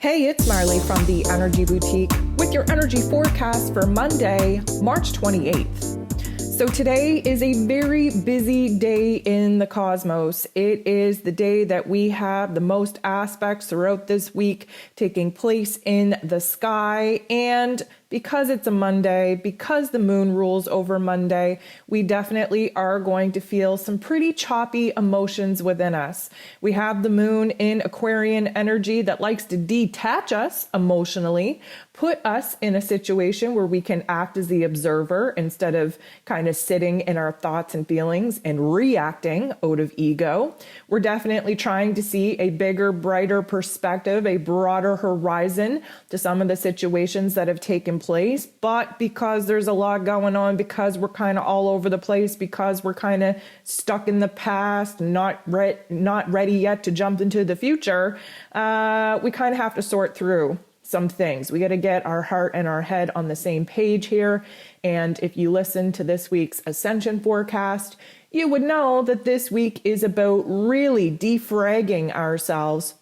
Hey, it's Marley from the Energy Boutique with your energy forecast for Monday, March 28th. So today is a very busy day in the cosmos. It is the day that we have the most aspects throughout this week taking place in the sky. And because it's a Monday, because the moon rules over Monday, we definitely are going to feel some pretty choppy emotions within us. We have the moon in Aquarian energy that likes to detach us emotionally, put us in a situation where we can act as the observer instead of kind of sitting in our thoughts and feelings and reacting out of ego. We're definitely trying to see a bigger, brighter perspective, a broader horizon to some of the situations that have taken place. But because there's a lot going on, because we're kind of all over the place, because we're kind of stuck in the past, not ready yet to jump into the future, we kind of have to sort through some things. We got to get our heart and our head on the same page here. And if you listen to this week's ascension forecast, you would know that this week is about really defragging ourselves,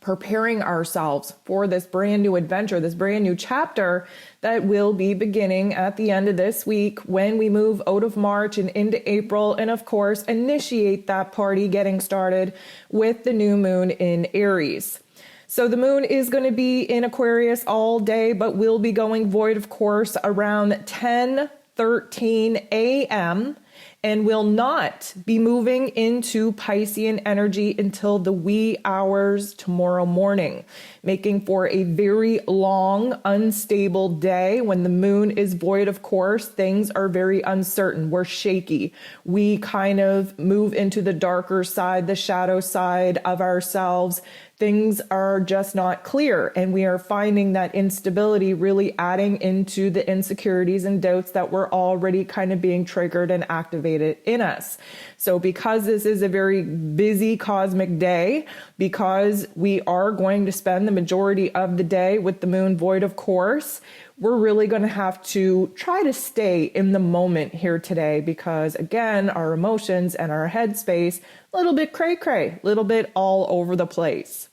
preparing ourselves for this brand new adventure, this brand new chapter that will be beginning at the end of this week when we move out of March and into April. And of course, initiate that party getting started with the new moon in Aries. So the moon is going to be in Aquarius all day, but will be going void, of course, around 10:13 a.m. and will not be moving into Piscean energy until the wee hours tomorrow morning, making for a very long, unstable day. When the moon is void, of course, things are very uncertain. We're shaky. We kind of move into the darker side, the shadow side of ourselves. Things are just not clear, and we are finding that instability really adding into the insecurities and doubts that were already kind of being triggered and activated in us. So because this is a very busy cosmic day, because we are going to spend the majority of the day with the moon void, of course, we're really going to have to try to stay in the moment here today, because again, our emotions and our headspace, a little bit cray-cray, a little bit all over the place.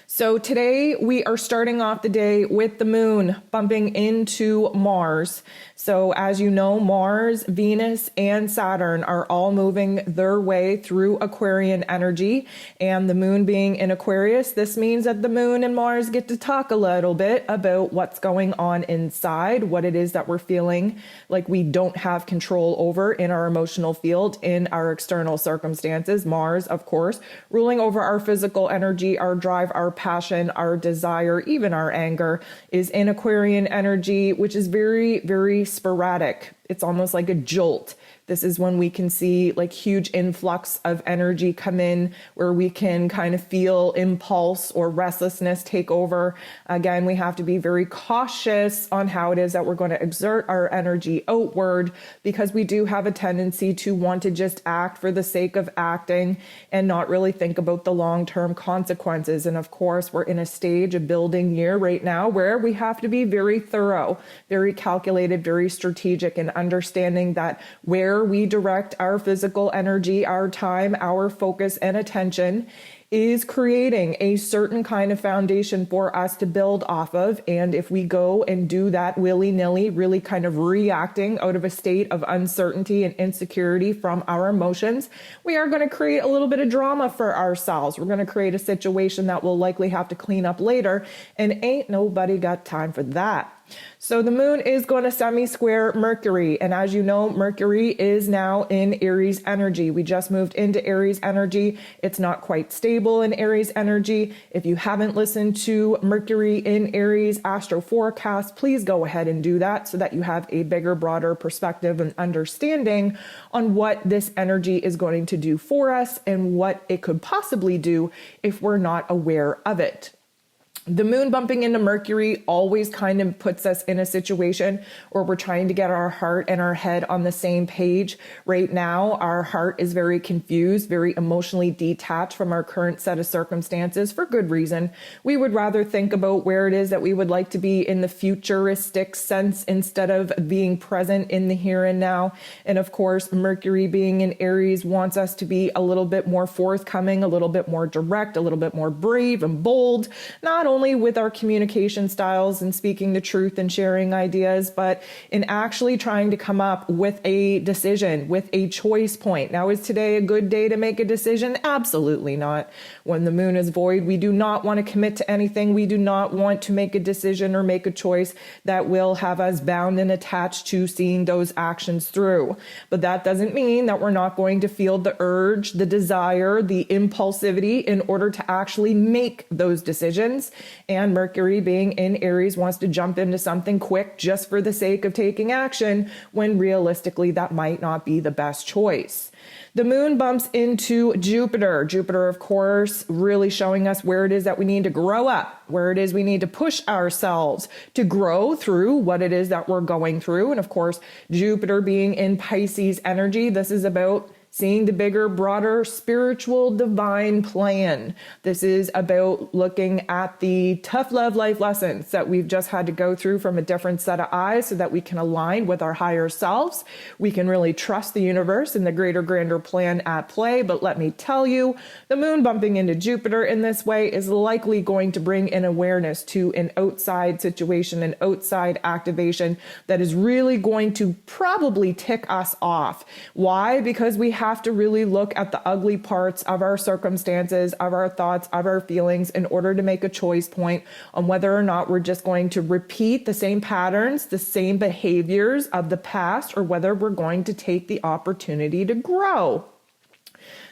So today we are starting off the day with the moon bumping into Mars. So as you know, Mars, Venus, and Saturn are all moving their way through Aquarian energy. And the moon being in Aquarius, this means that the moon and Mars get to talk a little bit about what's going on inside, what it is that we're feeling like we don't have control over in our emotional field, in our external circumstances. Mars, of course, ruling over our physical energy, our drive, our passion, our desire, even our anger, is in Aquarian energy, which is very, very sporadic. It's almost like a jolt. This is when we can see like huge influx of energy come in, where we can kind of feel impulse or restlessness take over. Again, we have to be very cautious on how it is that we're going to exert our energy outward, because we do have a tendency to want to just act for the sake of acting and not really think about the long-term consequences. And of course, we're in a stage, a building year right now, where we have to be very thorough, very calculated, very strategic, and understanding that where we direct our physical energy, our time, our focus and attention is creating a certain kind of foundation for us to build off of. And if we go and do that willy-nilly, really kind of reacting out of a state of uncertainty and insecurity from our emotions, we are going to create a little bit of drama for ourselves. We're going to create a situation that we'll likely have to clean up later, and ain't nobody got time for that. So the moon is going to semi-square Mercury. And as you know, Mercury is now in Aries energy. We just moved into Aries energy. It's not quite stable in Aries energy. If you haven't listened to Mercury in Aries astro forecast, please go ahead and do that so that you have a bigger, broader perspective and understanding on what this energy is going to do for us and what it could possibly do if we're not aware of it. The moon bumping into Mercury always kind of puts us in a situation where we're trying to get our heart and our head on the same page. Right now, our heart is very confused, very emotionally detached from our current set of circumstances for good reason. We would rather think about where it is that we would like to be in the futuristic sense instead of being present in the here and now. And of course, Mercury being in Aries wants us to be a little bit more forthcoming, a little bit more direct, a little bit more brave and bold, not only with our communication styles and speaking the truth and sharing ideas, but in actually trying to come up with a decision, with a choice point. Now, is today a good day to make a decision? Absolutely not. When the moon is void, we do not want to commit to anything. We do not want to make a decision or make a choice that will have us bound and attached to seeing those actions through. But that doesn't mean that we're not going to feel the urge, the desire, the impulsivity in order to actually make those decisions. And Mercury being in Aries wants to jump into something quick just for the sake of taking action, when realistically that might not be the best choice. The moon bumps into Jupiter. Jupiter, of course, really showing us where it is that we need to grow up, where it is we need to push ourselves to grow through what it is that we're going through. And of course, Jupiter being in Pisces energy, this is about seeing the bigger, broader, spiritual, divine plan. This is about looking at the tough love life lessons that we've just had to go through from a different set of eyes so that we can align with our higher selves. We can really trust the universe and the greater, grander plan at play. But let me tell you, the moon bumping into Jupiter in this way is likely going to bring an awareness to an outside situation, an outside activation that is really going to probably tick us off. Why? Because we have to really look at the ugly parts of our circumstances, of our thoughts, of our feelings in order to make a choice point on whether or not we're just going to repeat the same patterns, the same behaviors of the past, or whether we're going to take the opportunity to grow.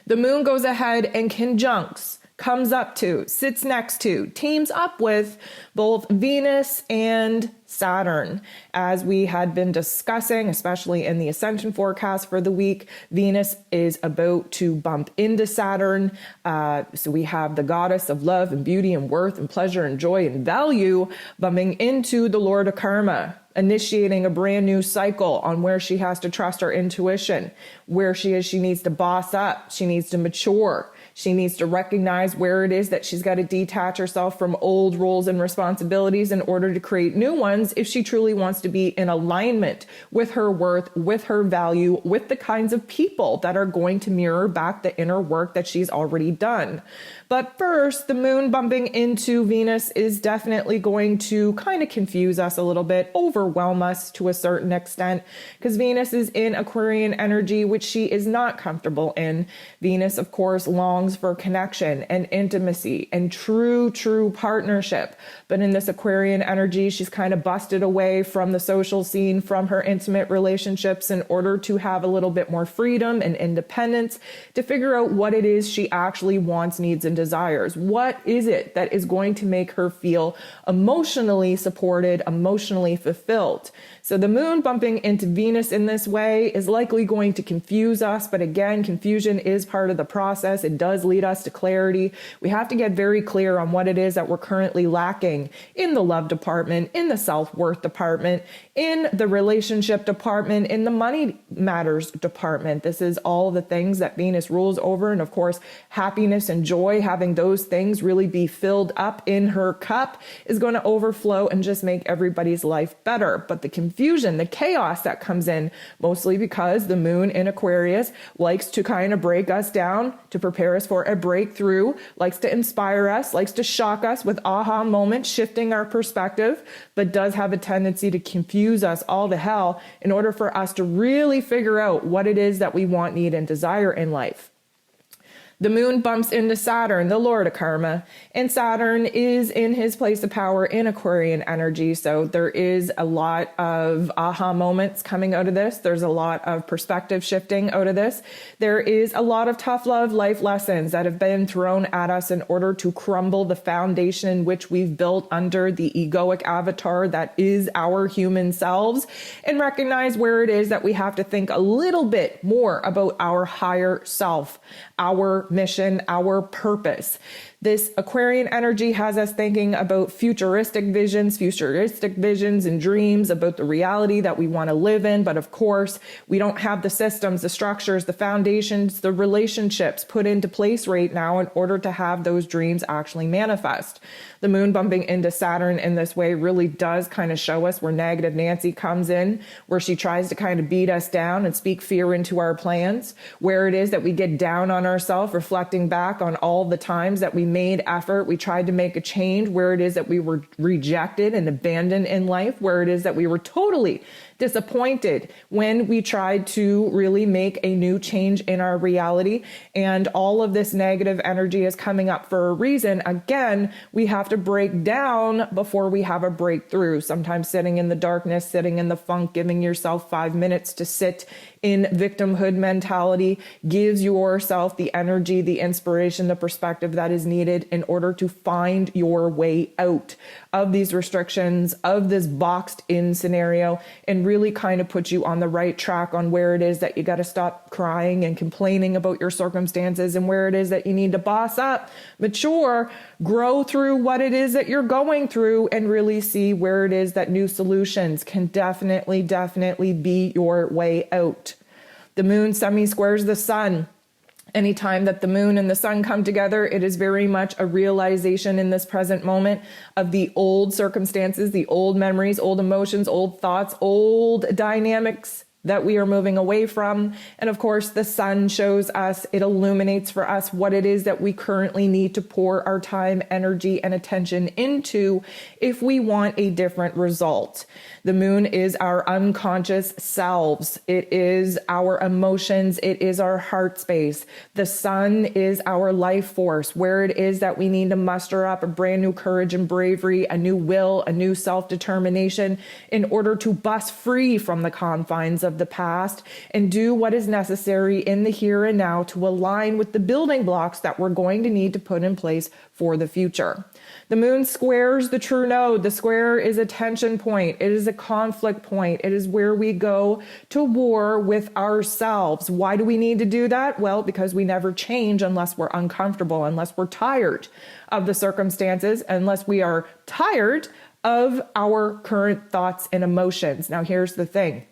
The moon goes ahead and conjuncts, comes up to, sits next to, teams up with both Venus and Saturn. As we had been discussing, especially in the ascension forecast for the week, Venus is about to bump into Saturn. So we have the goddess of love and beauty and worth and pleasure and joy and value bumping into the Lord of Karma, initiating a brand new cycle on where she has to trust her intuition, where she needs to boss up, she needs to mature. She needs to recognize where it is that she's got to detach herself from old roles and responsibilities in order to create new ones if she truly wants to be in alignment with her worth, with her value, with the kinds of people that are going to mirror back the inner work that she's already done. But first, the moon bumping into Venus is definitely going to kind of confuse us a little bit, overwhelm us to a certain extent, because Venus is in Aquarian energy, which she is not comfortable in. Venus, of course, longs for connection and intimacy and true partnership. But in this Aquarian energy, she's kind of busted away from the social scene, from her intimate relationships in order to have a little bit more freedom and independence to figure out what it is she actually wants, needs, and desires. What is it that is going to make her feel emotionally supported, emotionally fulfilled? So the moon bumping into Venus in this way is likely going to confuse us. But again, confusion is part of the process. It does lead us to clarity. We have to get very clear on what it is that we're currently lacking in the love department, in the self-worth department, in the relationship department, in the money matters department. This is all the things that Venus rules over. And of course, happiness and joy, having those things really be filled up in her cup, is going to overflow and just make everybody's life better. But the confusion, the chaos that comes in, mostly because the moon in Aquarius likes to kind of break us down to prepare us for a breakthrough, likes to inspire us, likes to shock us with aha moments, shifting our perspective, but does have a tendency to confuse us all to hell in order for us to really figure out what it is that we want, need, and desire in life. The moon bumps into Saturn, the Lord of Karma, and Saturn is in his place of power in Aquarian energy. So there is a lot of aha moments coming out of this. There's a lot of perspective shifting out of this. There is a lot of tough love life lessons that have been thrown at us in order to crumble the foundation in which we've built under the egoic avatar that is our human selves, and recognize where it is that we have to think a little bit more about our higher self, our mission, our purpose. This Aquarian energy has us thinking about futuristic visions and dreams about the reality that we want to live in. But of course, we don't have the systems, the structures, the foundations, the relationships put into place right now in order to have those dreams actually manifest. The moon bumping into Saturn in this way really does kind of show us where negative Nancy comes in, where she tries to kind of beat us down and speak fear into our plans, where it is that we get down on ourselves, reflecting back on all the times that we made effort, we tried to make a change, where it is that we were rejected and abandoned in life, where it is that we were totally disappointed when we tried to really make a new change in our reality. And all of this negative energy is coming up for a reason. Again, we have to break down before we have a breakthrough. Sometimes sitting in the darkness, sitting in the funk, giving yourself 5 minutes to sit in victimhood mentality gives yourself the energy, the inspiration, the perspective that is needed in order to find your way out of these restrictions, of this boxed in scenario, and really kind of put you on the right track on where it is that you got to stop crying and complaining about your circumstances, and where it is that you need to boss up, mature, grow through what it is that you're going through, and really see where it is that new solutions can definitely be your way out. The moon semi-squares the sun. Anytime that the moon and the sun come together, it is very much a realization in this present moment of the old circumstances, the old memories, old emotions, old thoughts, old dynamics that we are moving away from. And of course, the sun shows us, it illuminates for us what it is that we currently need to pour our time, energy, and attention into if we want a different result. The moon is our unconscious selves. It is our emotions. It is our heart space. The sun is our life force, where it is that we need to muster up a brand new courage and bravery, a new will, a new self-determination in order to bust free from the confines of the past and do what is necessary in the here and now to align with the building blocks that we're going to need to put in place for the future. The moon squares the true node. The square is a tension point. It is a conflict point. It is where we go to war with ourselves. Why do we need to do that? Well, because we never change unless we're uncomfortable, unless we're tired of the circumstances, unless we are tired of our current thoughts and emotions. Now, here's the thing.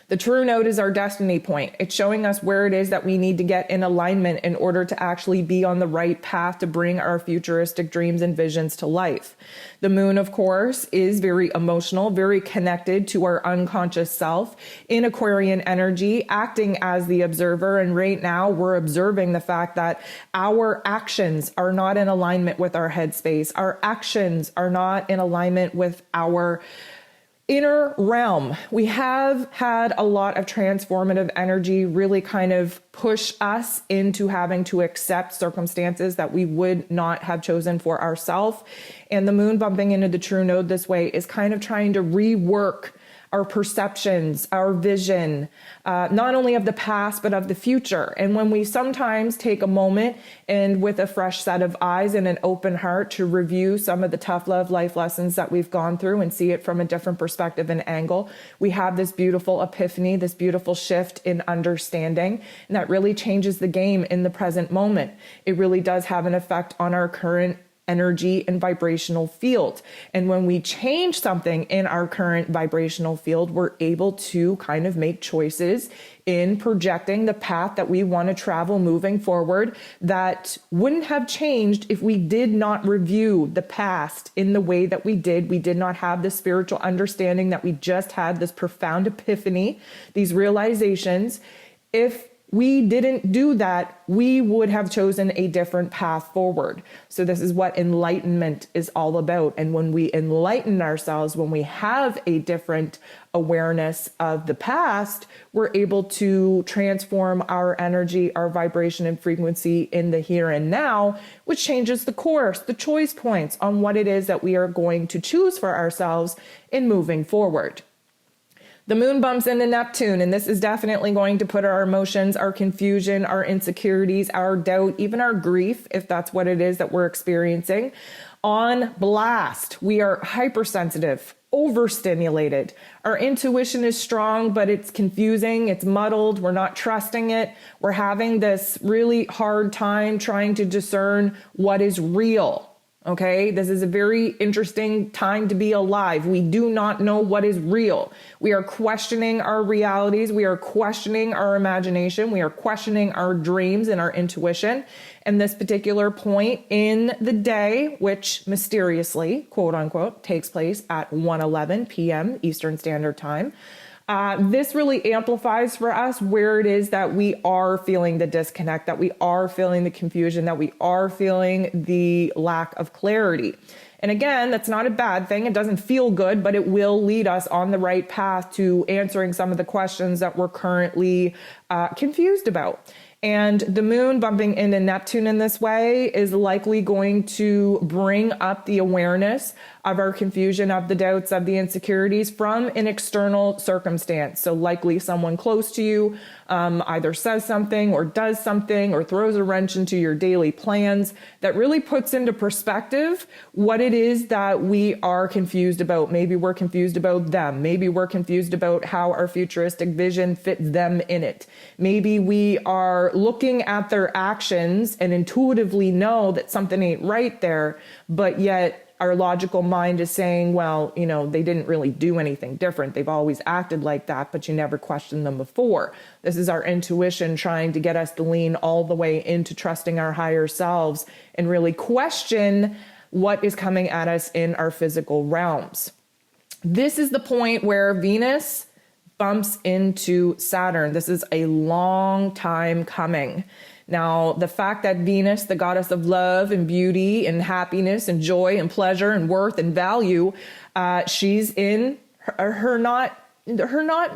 The true node is our destiny point. It's showing us where it is that we need to get in alignment in order to actually be on the right path to bring our futuristic dreams and visions to life. The moon, of course, is very emotional, very connected to our unconscious self in Aquarian energy, acting as the observer. And right now we're observing the fact that our actions are not in alignment with our headspace. Our actions are not in alignment with our inner realm. We have had a lot of transformative energy really kind of push us into having to accept circumstances that we would not have chosen for ourselves. And the moon bumping into the true node this way is kind of trying to rework our perceptions, our vision, not only of the past, but of the future. And when we sometimes take a moment and with a fresh set of eyes and an open heart to review some of the tough love life lessons that we've gone through and see it from a different perspective and angle, we have this beautiful epiphany, this beautiful shift in understanding. And that really changes the game in the present moment. It really does have an effect on our current energy and vibrational field. And when we change something in our current vibrational field, we're able to kind of make choices in projecting the path that we want to travel moving forward that wouldn't have changed if we did not review the past in the way that we did. We did not have the spiritual understanding that we just had, this profound epiphany, these realizations. If we didn't do that, we would have chosen a different path forward. So this is what enlightenment is all about. And when we enlighten ourselves, when we have a different awareness of the past, we're able to transform our energy, our vibration and frequency in the here and now, which changes the course, the choice points on what it is that we are going to choose for ourselves in moving forward. The moon bumps into Neptune, and this is definitely going to put our emotions, our confusion, our insecurities, our doubt, even our grief, if that's what it is that we're experiencing, on blast. We are hypersensitive, overstimulated. Our intuition is strong, but it's confusing. It's muddled. We're not trusting it. We're having this really hard time trying to discern what is real. Okay, this is a very interesting time to be alive. We do not know what is real. We are questioning our realities. We are questioning our imagination. We are questioning our dreams and our intuition. And this particular point in the day, which mysteriously, quote unquote, takes place at 1:11 p.m. Eastern Standard Time, this really amplifies for us where it is that we are feeling the disconnect, that we are feeling the confusion, that we are feeling the lack of clarity. And again, that's not a bad thing. It doesn't feel good, but it will lead us on the right path to answering some of the questions that we're currently confused about. And the moon bumping into Neptune in this way is likely going to bring up the awareness of our confusion, of the doubts, of the insecurities from an external circumstance. So likely someone close to you either says something or does something or throws a wrench into your daily plans that really puts into perspective what it is that we are confused about. Maybe we're confused about them. Maybe we're confused about how our futuristic vision fits them in it. Maybe we are looking at their actions and intuitively know that something ain't right there, but yet our logical mind is saying, well, you know, they didn't really do anything different. They've always acted like that, but you never questioned them before. This is our intuition trying to get us to lean all the way into trusting our higher selves and really question what is coming at us in our physical realms. This is the point where Venus bumps into Saturn. This is a long time coming. Now, the fact that Venus, the goddess of love and beauty and happiness and joy and pleasure and worth and value, she's in her not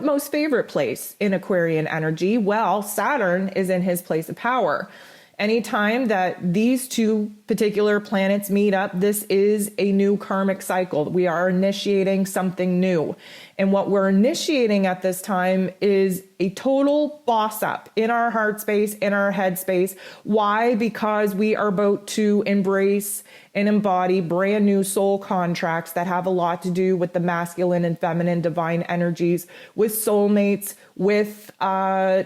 most favorite place in Aquarian energy. Well, Saturn is in his place of power. Anytime that these two particular planets meet up, this is a new karmic cycle. We are initiating something new. And what we're initiating at this time is a total boss up in our heart space, in our head space. Why? Because we are about to embrace and embody brand new soul contracts that have a lot to do with the masculine and feminine divine energies, with soulmates, with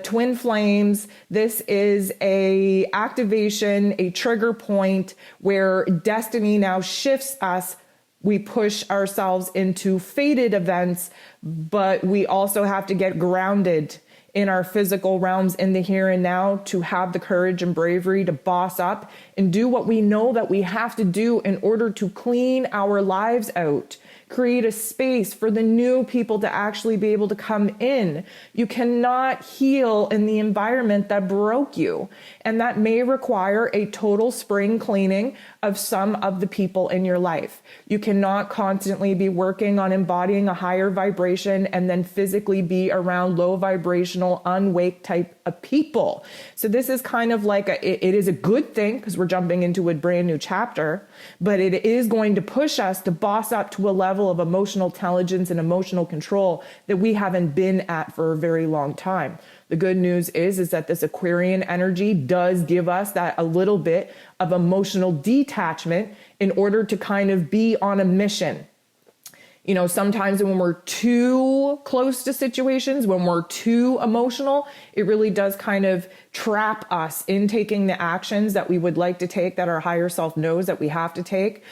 twin flames. This is a activation, a trigger point where destiny now shifts us. We push ourselves into fated events, but we also have to get grounded in our physical realms in the here and now to have the courage and bravery to boss up and do what we know that we have to do in order to clean our lives out, create a space for the new people to actually be able to come in. You cannot heal in the environment that broke you. And that may require a total spring cleaning of some of the people in your life. You cannot constantly be working on embodying a higher vibration and then physically be around low vibrational, unwake type of people. So this is kind of like it is a good thing because we're jumping into a brand new chapter, but it is going to push us to boss up to a level of emotional intelligence and emotional control that we haven't been at for a very long time. The good news is that this Aquarian energy does give us that a little bit of emotional detachment in order to kind of be on a mission. You know, sometimes when we're too close to situations, when we're too emotional, it really does kind of trap us in taking the actions that we would like to take, that our higher self knows that we have to take,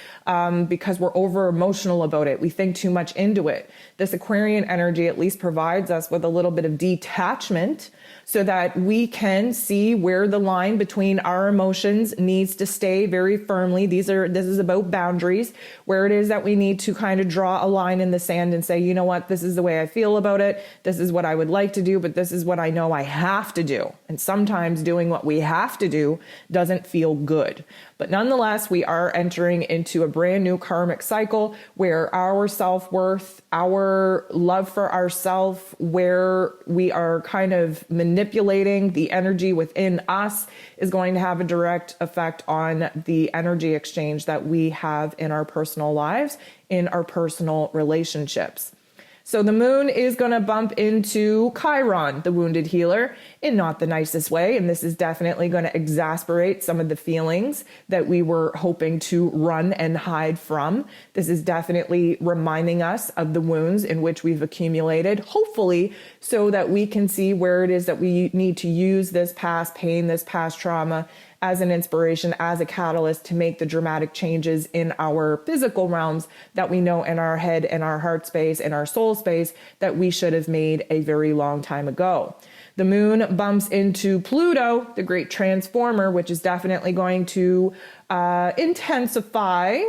because we're over emotional about it. We think too much into it. This Aquarian energy at least provides us with a little bit of detachment so that we can see where the line between our emotions needs to stay very firmly. This is about boundaries, where it is that we need to kind of draw a line in the sand and say, you know what, this is the way I feel about it. This is what I would like to do, but this is what I know I have to do. And sometimes doing what we have to do doesn't feel good. But nonetheless, we are entering into a brand new karmic cycle where our self-worth, our love for ourselves, where we are kind of manipulating the energy within us, is going to have a direct effect on the energy exchange that we have in our personal lives, in our personal relationships. So the moon is going to bump into Chiron, the wounded healer, in not the nicest way. And this is definitely going to exasperate some of the feelings that we were hoping to run and hide from. This is definitely reminding us of the wounds in which we've accumulated, hopefully, so that we can see where it is that we need to use this past pain, this past trauma as an inspiration, as a catalyst to make the dramatic changes in our physical realms that we know in our head and our heart space and our soul space that we should have made a very long time ago. The moon bumps into Pluto, the great transformer, which is definitely going to intensify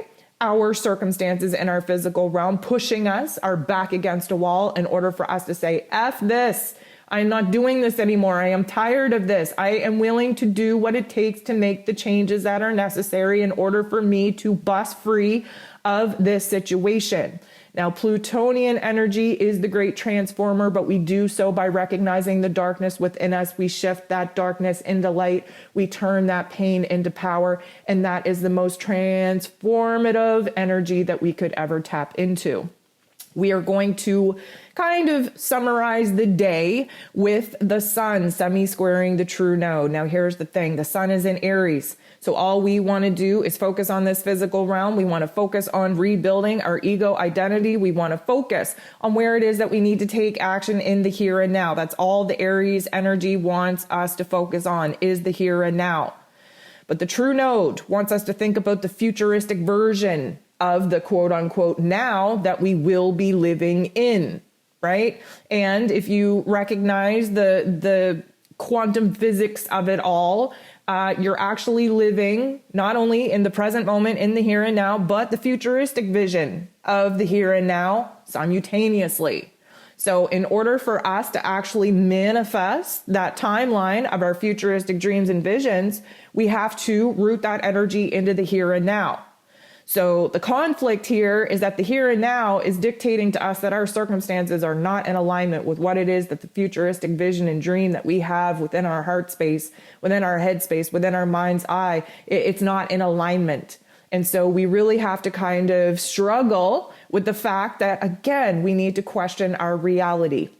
our circumstances in our physical realm, pushing us, our back against a wall in order for us to say, F this. I'm not doing this anymore. I am tired of this. I am willing to do what it takes to make the changes that are necessary in order for me to bust free of this situation. Now, Plutonian energy is the great transformer, but we do so by recognizing the darkness within us. We shift that darkness into light. We turn that pain into power. And that is the most transformative energy that we could ever tap into. We are going to kind of summarize the day with the sun semi-squaring the true node. Now, here's the thing. The sun is in Aries. So all we want to do is focus on this physical realm. We want to focus on rebuilding our ego identity. We want to focus on where it is that we need to take action in the here and now. That's all the Aries energy wants us to focus on, is the here and now. But the true node wants us to think about the futuristic version of the quote unquote now that we will be living in, right? And if you recognize the quantum physics of it all, you're actually living not only in the present moment, in the here and now, but the futuristic vision of the here and now simultaneously. So in order for us to actually manifest that timeline of our futuristic dreams and visions, we have to root that energy into the here and now. So the conflict here is that the here and now is dictating to us that our circumstances are not in alignment with what it is that the futuristic vision and dream that we have within our heart space, within our head space, within our mind's eye. It's not in alignment. And so we really have to kind of struggle with the fact that, again, we need to question our reality.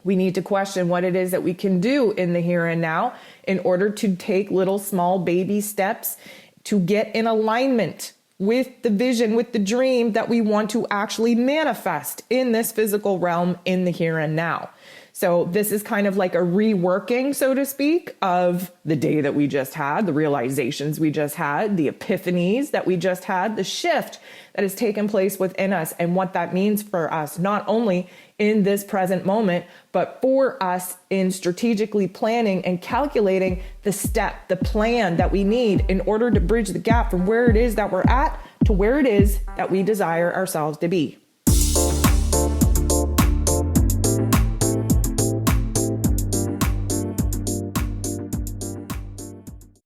We need to question what it is that we can do in the here and now in order to take little small baby steps to get in alignment with the vision, with the dream that we want to actually manifest in this physical realm in the here and now. So this is kind of like a reworking, so to speak, of the day that we just had, the realizations we just had, the epiphanies that we just had, the shift that has taken place within us and what that means for us, not only in this present moment, but for us in strategically planning and calculating the plan that we need in order to bridge the gap from where it is that we're at to where it is that we desire ourselves to be.